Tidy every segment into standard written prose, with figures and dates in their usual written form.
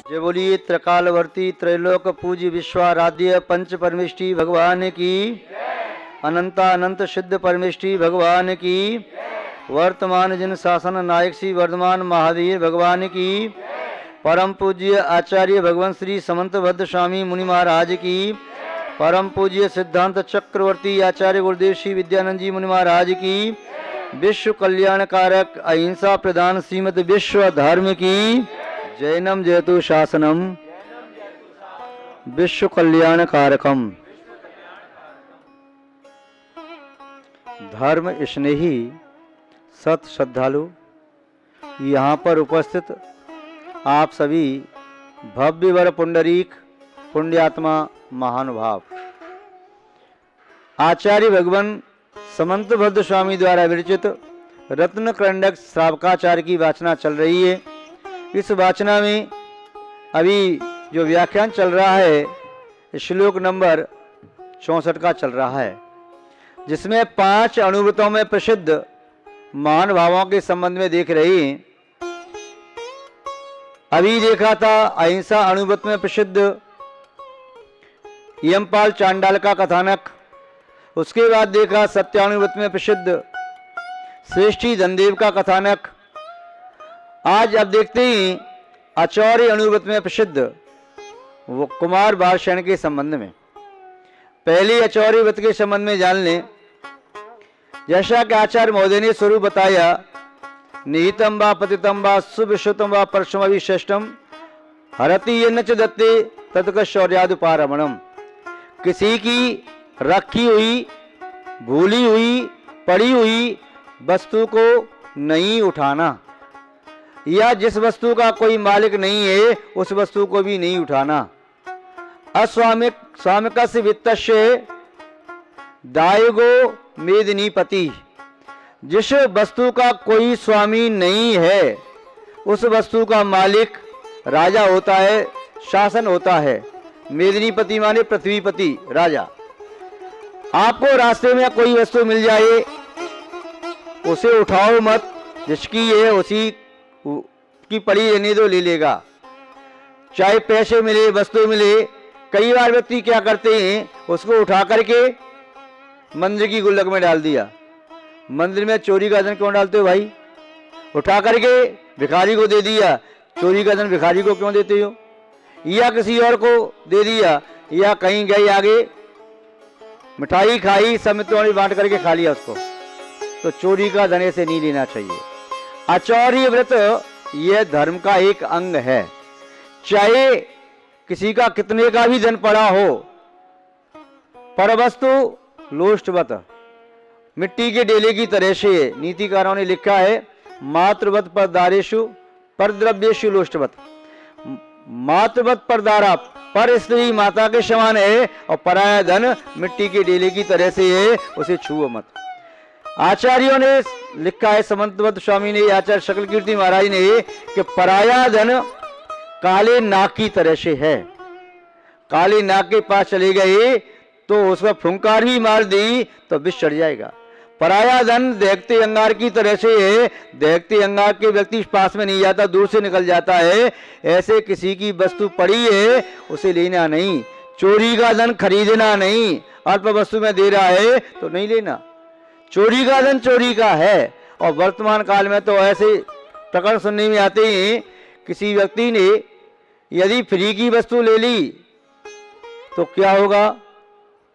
जय बोलिए त्रिकालवर्ती त्रैलोक पूज्य विश्वाराध्य पंच परमेष्टि भगवान की, अनंता अनंत सिद्ध परमेष्टि भगवान की, वर्तमान जिन शासन नायक श्री वर्धमान महावीर भगवान की, परम पूज्य आचार्य भगवान श्री समंतभद्र स्वामी मुनि महाराज की, परम पूज्य सिद्धांत चक्रवर्ती आचार्य गुरुदेव श्री विद्यानंद जी मुनि महाराज की, विश्व कल्याणकारक अहिंसा प्रधान श्रीमद विश्व धर्म की, जैनम जयतु शासनम विश्व कल्याणकारकम। धर्म स्नेही सत श्रद्धालु, यहाँ पर उपस्थित आप सभी भव्य वर पुंडरीक पुण्यात्मा महानुभाव, आचार्य भगवान समंतभद्र स्वामी विद्वारा विरचित रत्न कंडक श्रावकाचार्य की वाचना चल रही है। इस वाचना में अभी जो व्याख्यान चल रहा है श्लोक नंबर 64 का चल रहा है, जिसमें 5 अनुभूतों में प्रसिद्ध महानुभावों के संबंध में देख रहे हैं। अभी देखा था अहिंसा अनुभूत में प्रसिद्ध यमपाल चांडाल का कथानक, उसके बाद देखा सत्यानुभूत में प्रसिद्ध श्रेष्ठी धनदेव का कथानक। आज अब देखते हैं आचार्य अनुभूत में प्रसिद्ध वो कुमार बालशयन के संबंध में। पहले आचार्य व्रत के संबंध में जान लें। जैसा कि आचार्य महोदय ने स्वरूप बताया, निहितम वा पतितम वा सुविश्रुतम वा परशुम श्रेष्ठम हरति ये नच दत्ते तत्क शौर्यादुपारमणम। किसी की रखी हुई, भूली हुई, पड़ी हुई वस्तु को नहीं उठाना, या जिस वस्तु का कोई मालिक नहीं है उस वस्तु को भी नहीं उठाना। अस्वामिक स्वामिकस्य वित्तस्य दायगो मेदिनीपति। जिस वस्तु का कोई स्वामी नहीं है उस वस्तु का मालिक राजा होता है, शासन होता है। मेदिनीपति माने पृथ्वीपति, राजा। आपको रास्ते में कोई वस्तु मिल जाए उसे उठाओ मत, जिसकी है उसी की पड़ी रहने दो, ले लेगा। चाहे पैसे मिले, वस्तु मिले। कई बार व्यक्ति क्या करते हैं, उसको उठा करके मंदिर की गुल्लक में डाल दिया। मंदिर में चोरी का धन क्यों डालते हो भाई? उठा करके भिखारी को दे दिया। चोरी का धन भिखारी को क्यों देते हो? या किसी और को दे दिया, या कहीं गए आगे मिठाई खाई, सब मित्रों ने बांट करके खा लिया उसको। तो चोरी का धन ऐसे नहीं लेना चाहिए। आचार्य व्रत यह धर्म का एक अंग है। चाहे किसी का कितने का भी धन पड़ा हो, परवस्तु लोष्टवत, मिट्टी के डेले की तरह से। नीतिकारों ने लिखा है, मातृवत परदारेषु परद्रव्येषु लोष्टवत। मातृवत परदारा पर स्त्री माता के समान है, और पराया धन मिट्टी के डेले की तरह से है, उसे छुओ मत। आचार्यों ने लिखा है, समंतभद्र स्वामी ने, आचार्य शकल कीर्ति महाराज ने, कि पराया धन काले नाग की तरह से है। काले नाग के पास चले गए तो उसका फुंकार भी मार दी तो विष चढ़ जाएगा। पराया धन देखते अंगार की तरह से है। देखते अंगार के व्यक्ति पास में नहीं जाता, दूर से निकल जाता है। ऐसे किसी की वस्तु पड़ी है उसे लेना नहीं। चोरी का धन खरीदना नहीं। अल्प वस्तु में दे रहा है तो नहीं लेना। चोरी का धन चोरी का है। और वर्तमान काल में तो ऐसे प्रकरण सुनने में आते हैं, किसी व्यक्ति ने यदि फ्री की वस्तु ले ली तो क्या होगा?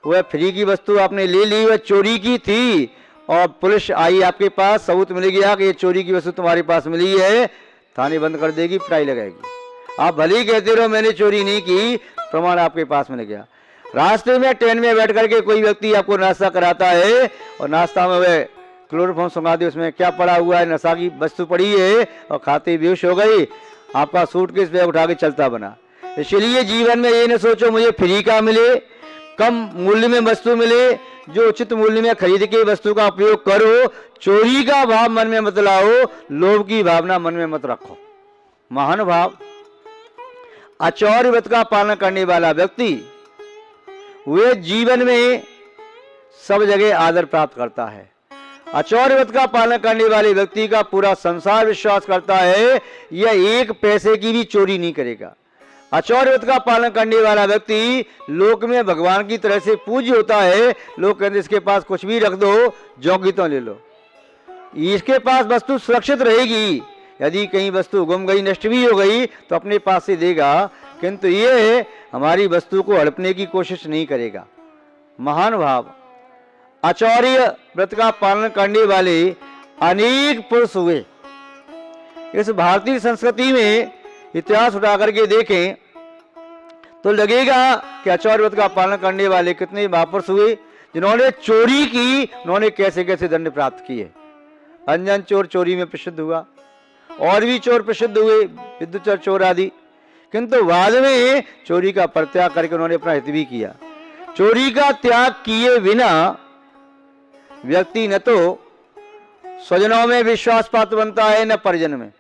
वह फ्री की वस्तु आपने ले ली, वह चोरी की थी, और पुलिस आई आपके पास, सबूत मिल गया कि ये चोरी की वस्तु तुम्हारे पास मिली है, थाने बंद कर देगी, पिटाई लगाएगी। आप भले ही कहते रहो मैंने चोरी नहीं की, प्रमाण आपके पास मिल गया। रास्ते में ट्रेन में बैठ करके कोई व्यक्ति आपको नाश्ता कराता है, और नाश्ता में वह क्लोरोफॉर्म सुंघा दे, उसमें क्या पड़ा हुआ है, नशा की वस्तु पड़ी है, और खाते बेहोश हो गई, आपका सूटकेस बैग उठा के चलता बना। इसलिए जीवन में ये न सोचो मुझे फ्री का मिले, कम मूल्य में वस्तु मिले, जो उचित मूल्य में खरीद के वस्तु का उपयोग करो। चोरी का भाव मन में मत लाओ, लोभ की भावना मन में मत रखो। महानुभाव, आचार्य व्रत का पालन करने वाला व्यक्ति वे जीवन में सब जगह आदर प्राप्त करता है। आचार्य व्रत का पालन करने वाले व्यक्ति का पूरा संसार विश्वास करता है यह एक पैसे की भी चोरी नहीं करेगा। आचार्य व्रत का पालन करने वाला व्यक्ति लोक में भगवान की तरह से पूज्य होता है। लोग कहते इसके पास कुछ भी रख दो, जोगी तो ले लो, इसके पास वस्तु सुरक्षित रहेगी। यदि कहीं वस्तु गुम गई, नष्ट भी हो गई तो अपने पास से देगा, किंतु ये हमारी वस्तु को हड़पने की कोशिश नहीं करेगा। महान भाव, आचार्य व्रत का पालन करने वाले अनेक पुरुष हुए। इस भारतीय संस्कृति में इतिहास उठा करके देखें तो लगेगा कि आचार्य व्रत का पालन करने वाले कितने महापुरुष हुए, जिन्होंने चोरी की, उन्होंने कैसे कैसे दंड प्राप्त किए। अंजन चोर चोरी में प्रसिद्ध हुआ, और भी चोर प्रसिद्ध हुए, विद्युचर चोर आदि, किंतु बाद में चोरी का परित्याग करके उन्होंने अपना हित भी किया। चोरी का त्याग किए बिना व्यक्ति न तो स्वजनों में विश्वास पात्र बनता है, न परिजन में।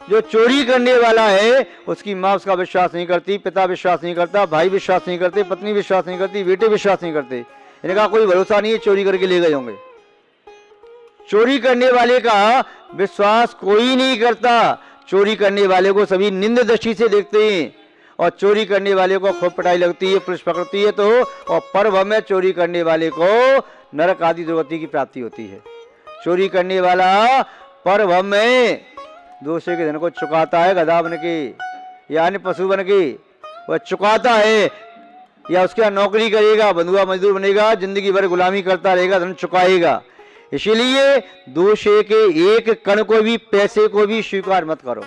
जो चोरी करने वाला है उसकी माँ उसका विश्वास नहीं करती, पिता विश्वास नहीं करता, भाई विश्वास नहीं करते, पत्नी विश्वास नहीं करती, बेटे विश्वास नहीं करते। इनका कोई भरोसा नहीं है, चोरी करके ले गए होंगे। चोरी करने वाले का विश्वास कोई नहीं करता। चोरी करने वाले को सभी निंद दृष्टि से देखते हैं, और चोरी करने वाले को खूब पिटाई लगती है, पुलिस पकड़ती है तो, और परभव में चोरी करने वाले को नरक आदि दुर्गति की प्राप्ति होती है। चोरी करने वाला परभव में दूसरे के धन को चुकाता है, गधा बन के या अन्य पशु बन के वह चुकाता है, या उसके यहाँ नौकरी करेगा, बंधुआ मजदूर बनेगा, जिंदगी भर गुलामी करता रहेगा, धन चुकाएगा। इसीलिए दूसरे के एक कण को भी, पैसे को भी स्वीकार मत करो।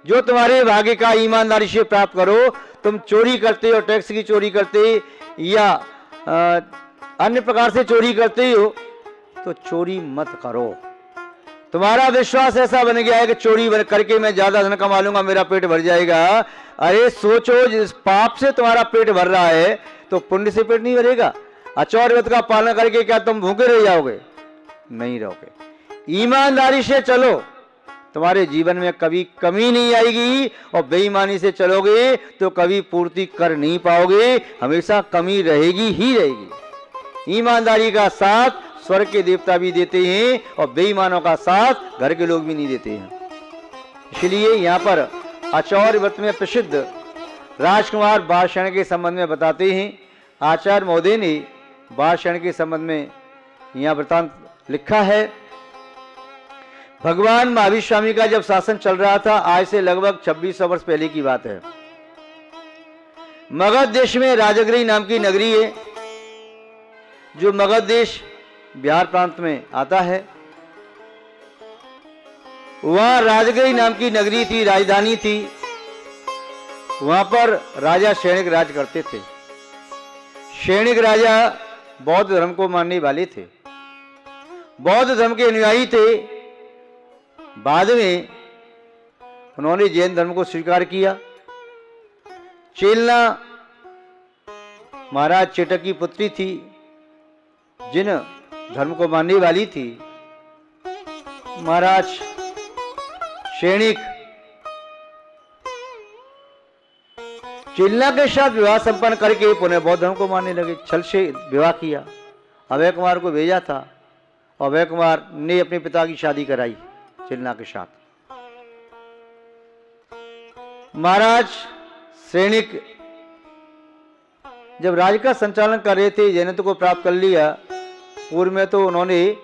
जो तुम्हारे भाग्य का ईमानदारी से प्राप्त करो। तुम चोरी करते हो, टैक्स की चोरी करते या अन्य प्रकार से चोरी करते हो, तो चोरी मत करो। तुम्हारा विश्वास ऐसा बन गया है कि चोरी करके मैं ज्यादा धन कमा लूंगा, मेरा पेट भर जाएगा। अरे सोचो, जिस पाप से तुम्हारा पेट भर रहा है तो पुण्य से पेट नहीं भरेगा। आचार्य व्रत का पालन करके क्या तुम भूखे रह जाओगे? नहीं रहोगे। ईमानदारी से चलो, तुम्हारे जीवन में कभी कमी नहीं आएगी, और बेईमानी से चलोगे तो कभी पूर्ति कर नहीं पाओगे, हमेशा कमी रहेगी ही रहेगी। ईमानदारी का साथ स्वर्ग के देवता भी देते हैं, और बेईमानों का साथ घर के लोग भी नहीं देते हैं। इसलिए यहाँ पर आचार्य व्रत में प्रसिद्ध राजकुमार बालशरण के संबंध में बताते हैं। आचार्य महोदय ने बालशरण के संबंध में यहाँ वृतांत लिखा है। भगवान महावीर स्वामी का जब शासन चल रहा था, आज से लगभग 2600 वर्ष पहले की बात है। मगध देश में राजगिरी नाम की नगरी है, जो मगध देश बिहार प्रांत में आता है। वहां राजगिरी नाम की नगरी थी, राजधानी थी। वहां पर राजा शैणिक राज करते थे। शैणिक राजा बौद्ध धर्म को मानने वाले थे, बौद्ध धर्म के अनुयायी थे। बाद में उन्होंने जैन धर्म को स्वीकार किया। चेलना महाराज चेटक की पुत्री थी, जिन धर्म को मानने वाली थी। महाराज शैणिक चेलना के साथ विवाह संपन्न करके पुनः बौद्ध धर्म को मानने लगे। छल से विवाह किया। अभय कुमार को भेजा था, अभय कुमार ने अपने पिता की शादी कराई चेलना के साथ। महाराज शैणिक जब राज्य का संचालन कर रहे थे, जैनत्व को प्राप्त कर लिया। पूर्व में तो उन्होंने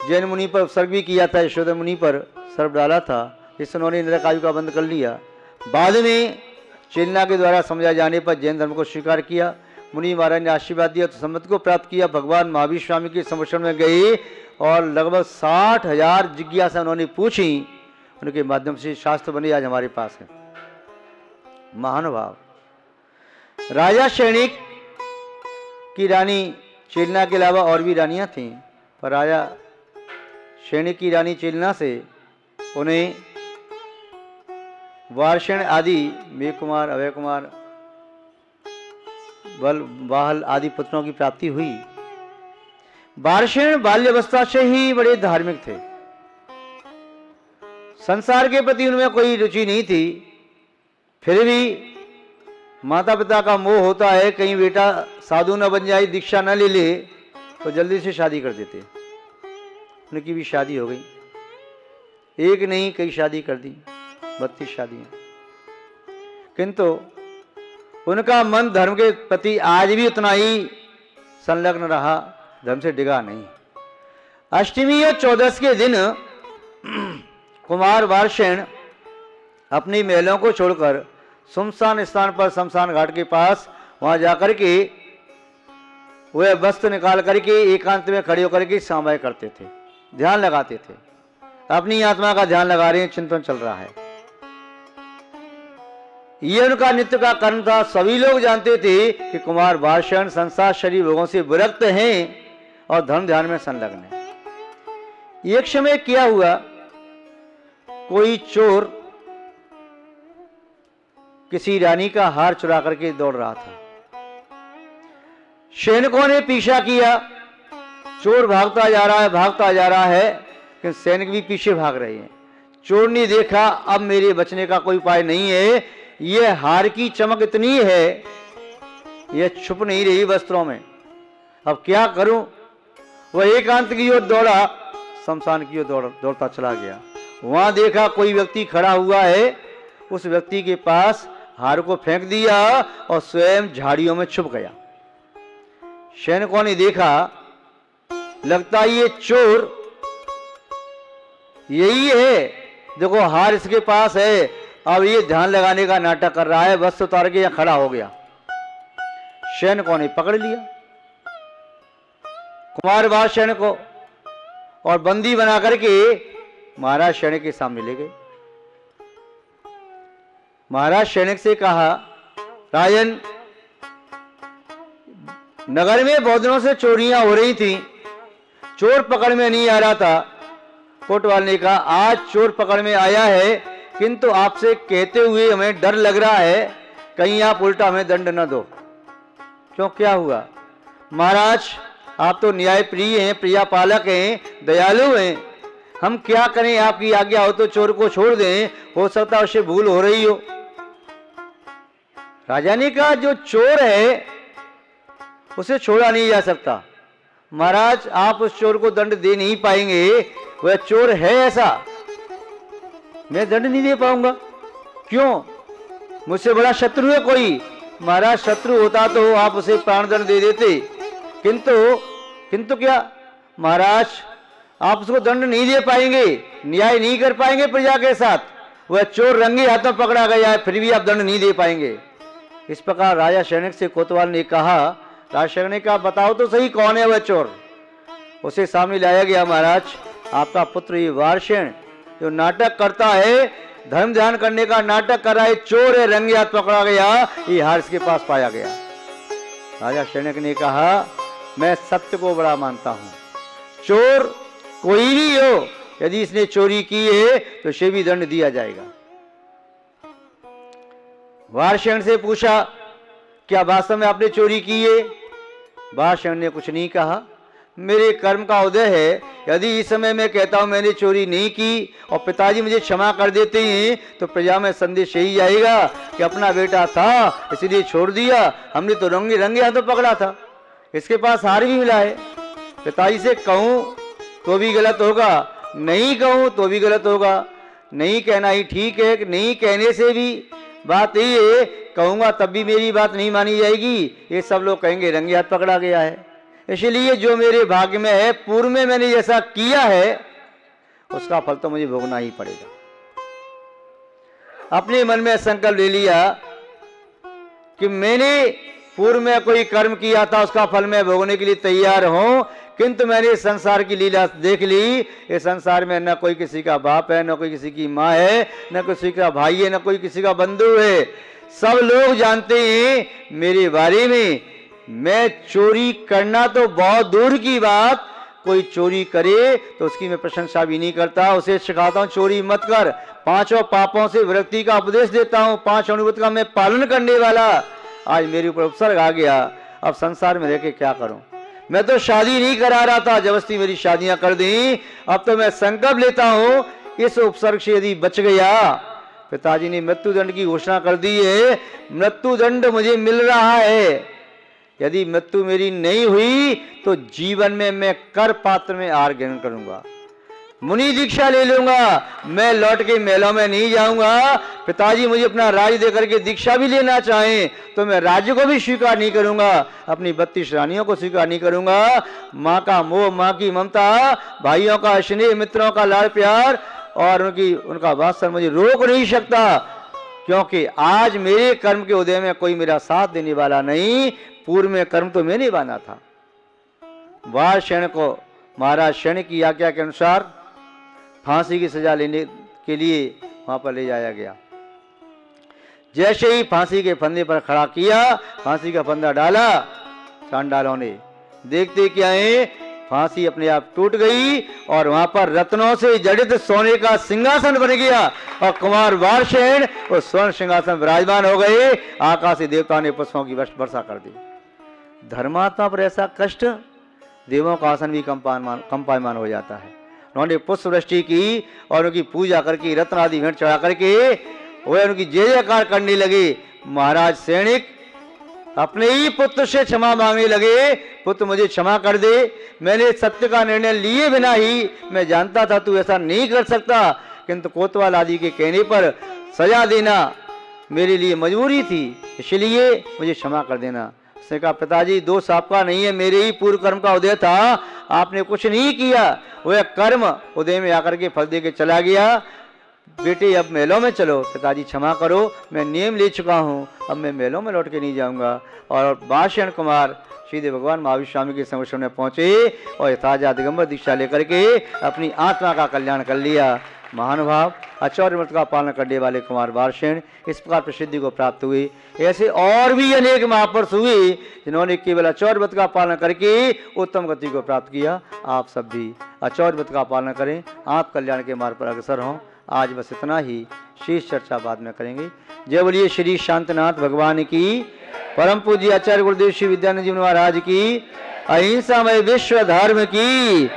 जैन मुनि पर उत्सर्ग भी किया था, यशोधर मुनि पर सर्प डाला था, इससे उन्होंने नरक आयु का बंद कर लिया। बाद में चेलना के द्वारा समझाए जाने पर जैन धर्म को स्वीकार किया। मुनि महाराज ने आशीर्वाद दिया तो सम्मति को प्राप्त किया। भगवान महावीर स्वामी के संरक्षण में गए और लगभग 60,000 जिज्ञासा उन्होंने पूछी। उनके माध्यम से शास्त्र बने आज हमारे पास है। महानुभाव राजा शैणिक की रानी चेलना के अलावा और भी रानियां थीं, पर राजा शैणिक की रानी चेलना से उन्हें वार्षण आदि मेघ कुमार, अभय कुमार, बल बाहल आदि पुत्रों की प्राप्ति हुई। वार्षण बाल्यावस्था से ही बड़े धार्मिक थे। संसार के प्रति उनमें कोई रुचि नहीं थी, फिर भी माता पिता का मोह होता है, कहीं बेटा साधु न बन जाए, दीक्षा न ले ले, तो जल्दी से शादी कर देते। उनकी भी शादी हो गई, एक नहीं कई शादी कर दी, 32 शादियां। किंतु उनका मन धर्म के प्रति आज भी उतना ही संलग्न रहा, धर्म से डिगा नहीं। अष्टमी और चौदस के दिन कुमार वारसेन अपनी महलों को छोड़कर सुनसान स्थान पर शमशान घाट के पास वहां जाकर के वह वस्त्र निकाल करके एकांत में खड़े होकर के सामय करते थे, ध्यान लगाते थे, अपनी आत्मा का ध्यान लगा रहे हैं, चिंतन चल रहा है। यह उनका नित्य का कर्म था। सभी लोग जानते थे कि कुमार वारसेन संसार शरीर भोगों से विरक्त हैं और धर्म ध्यान में संलग्न है। एक समय क्या हुआ, कोई चोर किसी रानी का हार चुरा करके दौड़ रहा था। सैनिकों ने पीछा किया, चोर भागता जा रहा है, भागता जा रहा है, लेकिन सैनिक भी पीछे भाग रहे हैं। चोर ने देखा अब मेरे बचने का कोई उपाय नहीं है, यह हार की चमक इतनी है, यह छुप नहीं रही वस्त्रों में, अब क्या करूं। वह एकांत की ओर दौड़ा, शमशान की ओर दौड़ता चला गया। वहां देखा कोई व्यक्ति खड़ा हुआ है, उस व्यक्ति के पास हार को फेंक दिया और स्वयं झाड़ियों में छुप गया। सैनिकों ने देखा, लगता ये चोर यही है, देखो हार इसके पास है, अब ये ध्यान लगाने का नाटक कर रहा है, वस्त्र उतार के यहां खड़ा हो गया। सैनिकों ने पकड़ लिया कुमार वारसेन को और बंदी बना करके महाराज सैनिक के सामने ले गए। महाराज सैनिक से कहा, राजन, नगर में बहुत दिनों से चोरियां हो रही थी, चोर पकड़ में नहीं आ रहा था। कोतवाल ने कहा, आज चोर पकड़ में आया है, किंतु आपसे कहते हुए हमें डर लग रहा है, कहीं आप उल्टा हमें दंड न दो। क्यों, क्या हुआ? महाराज, आप तो न्याय प्रिय हैं, प्रिया पालक हैं, दयालु हैं, हम क्या करें, आपकी आज्ञा हो तो चोर को छोड़ दें, हो सकता है उससे भूल हो रही हो। राजा ने कहा, जो चोर है उसे छोड़ा नहीं जा सकता। महाराज, आप उस चोर को दंड दे नहीं पाएंगे, वह चोर है ऐसा, मैं दंड नहीं दे पाऊंगा। क्यों, मुझसे बड़ा शत्रु है कोई? महाराज, शत्रु होता तो आप उसे प्राणदंड दे देते, किंतु क्या? महाराज, आप उसको दंड नहीं दे पाएंगे, न्याय नहीं कर पाएंगे प्रजा के साथ, वह चोर रंगे हाथों पकड़ा गया है, फिर भी आप दंड नहीं दे पाएंगे। इस प्रकार राजा सैनिक से कोतवाल ने कहा। राजा सैनिक ने कहा, बताओ तो सही कौन है वह चोर। उसे सामने लाया गया। महाराज, आपका पुत्र ये वारसेन जो नाटक करता है, धर्म ध्यान करने का नाटक कर रहा है, चोर है, रंगे हाथ पकड़ा गया, ये हार इसके पास पाया गया। राजा सैनिक ने कहा, मैं सत्य को बड़ा मानता हूं, चोर कोई भी हो, यदि इसने चोरी की है तो उसे भी दंड दिया जाएगा। वारसेन से पूछा, क्या वास्तव में आपने चोरी की है? वारसेन ने कुछ नहीं कहा, मेरे कर्म का उदय है, यदि इस समय मैं कहता हूं मैंने चोरी नहीं की और पिताजी मुझे क्षमा कर देते हैं तो प्रजा में संदेश यही जाएगा कि अपना बेटा था इसलिए छोड़ दिया, हमने तो रंगे रंगे हाथों पकड़ा था, इसके पास हार भी मिला है। पिताजी से कहूं तो भी गलत होगा, नहीं कहूं तो भी गलत होगा, नहीं कहना ही ठीक है, नहीं कहने से भी बात यही है, कहूंगा तब भी मेरी बात नहीं मानी जाएगी, ये सब लोग कहेंगे रंगे हाथ पकड़ा गया है। इसलिए जो मेरे भाग्य में है, पूर्व में मैंने जैसा किया है उसका फल तो मुझे भोगना ही पड़ेगा। अपने मन में संकल्प ले लिया कि मैंने पूर्व में कोई कर्म किया था, उसका फल मैं भोगने के लिए तैयार हूं, किंतु मैंने इस संसार की लीला देख ली। इस संसार में न कोई किसी का बाप है, न कोई किसी की माँ है, न किसी का भाई है, न कोई किसी का बंधु है। सब लोग जानते हैं मेरे बारे में, मैं चोरी करना तो बहुत दूर की बात, कोई चोरी करे तो उसकी मैं प्रशंसा भी नहीं करता, उसे सिखाता हूं चोरी मत कर, पांचों पापों से विरक्ति का उपदेश देता हूं, पांच अणुव्रत का मैं पालन करने वाला। आज मेरे ऊपर उपसर्ग आ गया, अब संसार में रह के क्या करूं? मैं तो शादी नहीं करा रहा था, जबरदस्ती मेरी शादियां कर दी, अब तो मैं संकल्प लेता हूं इस उपसर्ग से यदि बच गया, पिताजी ने मृत्युदंड की घोषणा कर दी है, मृत्युदंड मुझे मिल रहा है, यदि मृत्यु मेरी नहीं हुई तो जीवन में मैं कर पात्र में आहार ग्रहण करूंगा, मुनि दीक्षा ले लूंगा, मैं लौट के महलों में नहीं जाऊंगा। पिताजी मुझे अपना राज्य देकर के दीक्षा भी लेना चाहें तो मैं राज्य को भी स्वीकार नहीं करूंगा, अपनी 32 रानियों को स्वीकार नहीं करूंगा। माँ का मोह, माँ की ममता, भाइयों का स्नेह, मित्रों का लाड़ प्यार और उनका वात्सल्य मुझे रोक नहीं सकता, क्योंकि आज मेरे कर्म के उदय में कोई मेरा साथ देने वाला नहीं। पूर्व में कर्म तो मैंने बांधा था। वारसेन को महाराज सेन की आज्ञा के अनुसार फांसी की सजा लेने के लिए वहां पर ले जाया गया। जैसे ही फांसी के फंदे पर खड़ा किया, फांसी का फंदा डाला, चांडालों ने देखते क्या है, फांसी अपने आप टूट गई और वहां पर रत्नों से जड़ित सोने का सिंहासन बन गया और कुमार वारसेन उस स्वर्ण सिंहासन विराजमान हो गए। आकाशी देवता ने पुष्पों की वर्षा कर दी। धर्मात्मा पर ऐसा कष्ट, देवों का आसन भी कंपायमान हो जाता है। उन्होंने पुष्प वृष्टि की और उनकी पूजा करके रत्न आदि भेंट चढ़ा करके वे उनकी जय जयकार करने लगे। महाराज सैनिक अपने ही पुत्र से क्षमा मांगने लगे, पुत्र मुझे क्षमा कर दे, मैंने सत्य का निर्णय लिए बिना ही, मैं जानता था तू ऐसा नहीं कर सकता, किंतु कोतवाल आदि के कहने पर सजा देना मेरे लिए मजबूरी थी, इसलिए मुझे क्षमा कर देना। उसने कहा पिताजी दोष आपका नहीं है, मेरे ही पूर्व कर्म का उदय था, आपने कुछ नहीं किया, वह कर्म उदय में आकर के फल दे के चला गया। बेटे अब महलों में चलो, पिताजी क्षमा करो, मैं नियम ले चुका हूँ, अब मैं महलों में लौट के नहीं जाऊंगा। और वारसेन कुमार सीधे भगवान महावीर स्वामी के समक्ष में पहुंचे और यथाजा दिगंबर दीक्षा लेकर के अपनी आत्मा का कल्याण कर लिया। महानुभाव आचार्य व्रत का पालन करने वाले कुमार वारसेन इस प्रकार प्रसिद्धि को प्राप्त हुए। ऐसे और भी अनेक महापुरुष हुए जिन्होंने केवल आचार्य व्रत का पालन करके उत्तम गति को प्राप्त किया। आप सब भी आचार्य व्रत का पालन करें, आप कल्याण के मार्ग पर अग्रसर हों। आज बस इतना ही, शेष चर्चा बाद में करेंगे। जय बोलिए श्री शांतनाथ भगवान की, परम पूज्य आचार्य गुरुदेव श्री विद्यानंद जी महाराज की, अहिंसामय विश्व धर्म की।